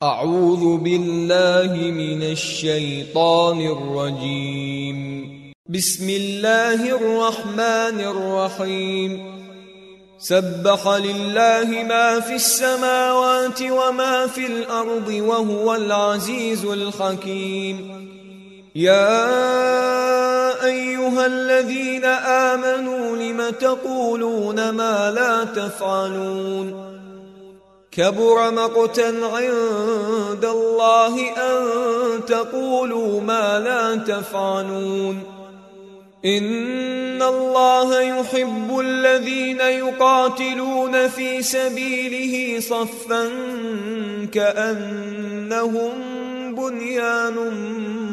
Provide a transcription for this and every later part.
أعوذ بالله من الشيطان الرجيم. بسم الله الرحمن الرحيم. سبح لله ما في السماوات وما في الأرض وهو العزيز الحكيم. يا أيها الذين آمنوا لم تقولون ما لا تفعلون؟ كبر مقتا عند الله أن تقولوا ما لا تفعلون. إن الله يحب الذين يقاتلون في سبيله صفا كأنهم بنيان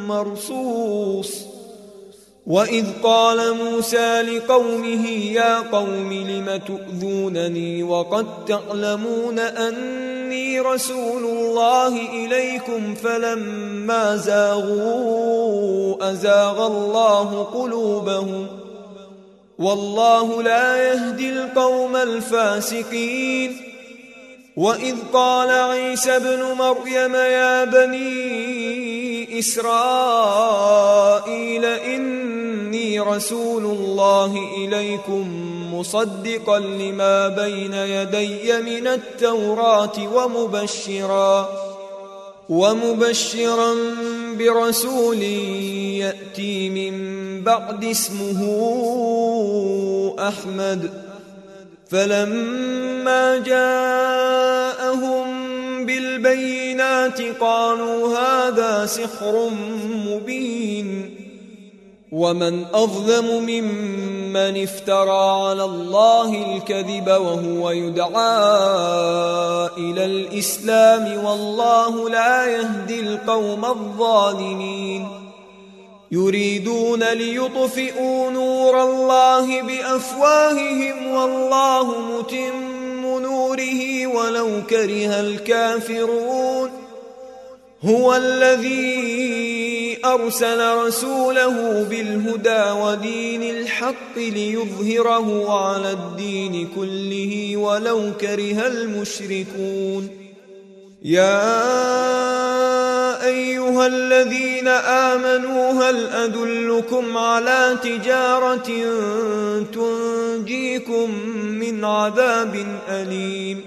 مرصوص. وإذ قال موسى لقومه يا قوم لم تؤذونني وقد تعلمون أني رسول الله إليكم فلما زاغوا أزاغ الله قلوبهم والله لا يهدي القوم الفاسقين. وإذ قال عيسى ابن مريم يا بني إسرائيل إني رسول الله إليكم مصدقا لما بين يدي من التوراة ومبشرا برسول يأتي من بعد اسمه أحمد. فلما جاءهم بالبينات قالوا هذا سحر مبين. ومن أظلم ممن افترى على الله الكذب وهو يدعى إلى الإسلام والله لا يهدي القوم الظالمين. يريدون ليطفئوا نور الله بأفواههم والله متم نوره ولو كره الكافرون. هو الذي أرسل رسوله بالهدى ودين الحق ليظهره على الدين كله ولو كره المشركون. يا أيها الذين آمنوا هل أدلكم على تجارة تنجيكم من عذاب أليم؟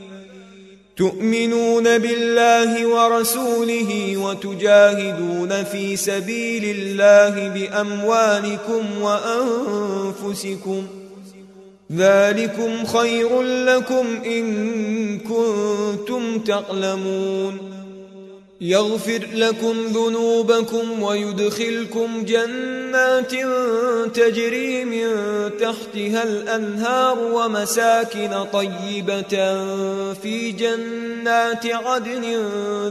تؤمنون بالله ورسوله وتجاهدون في سبيل الله بأموالكم وأنفسكم ذلكم خير لكم إن كنتم تعلمون. يغفر لكم ذنوبكم ويدخلكم جنات تجري من تحتها الأنهار ومساكن طيبة في جنات عدن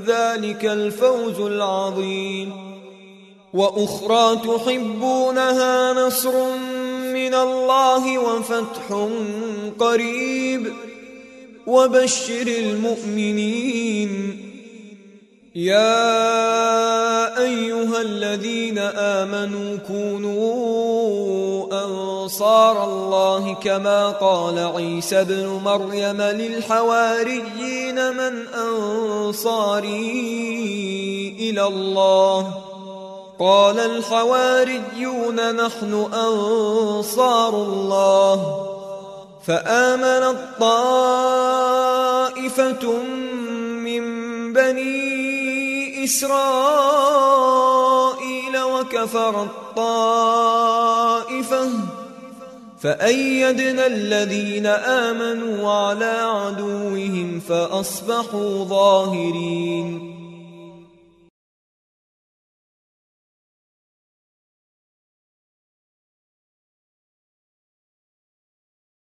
ذلك الفوز العظيم. وأخرى تحبونها نصر من الله وفتح قريب وبشر المؤمنين. يا أيها الذين آمنوا كونوا أنصار الله كما قال عيسى ابن مريم للحواريين من أنصاري إلى الله؟ قال الحواريون نحن أنصار الله. فآمنت طائفة من بني إسرائيل وكفرت طائفة فأيدنا الذين آمنوا على عدوهم فأصبحوا ظاهرين.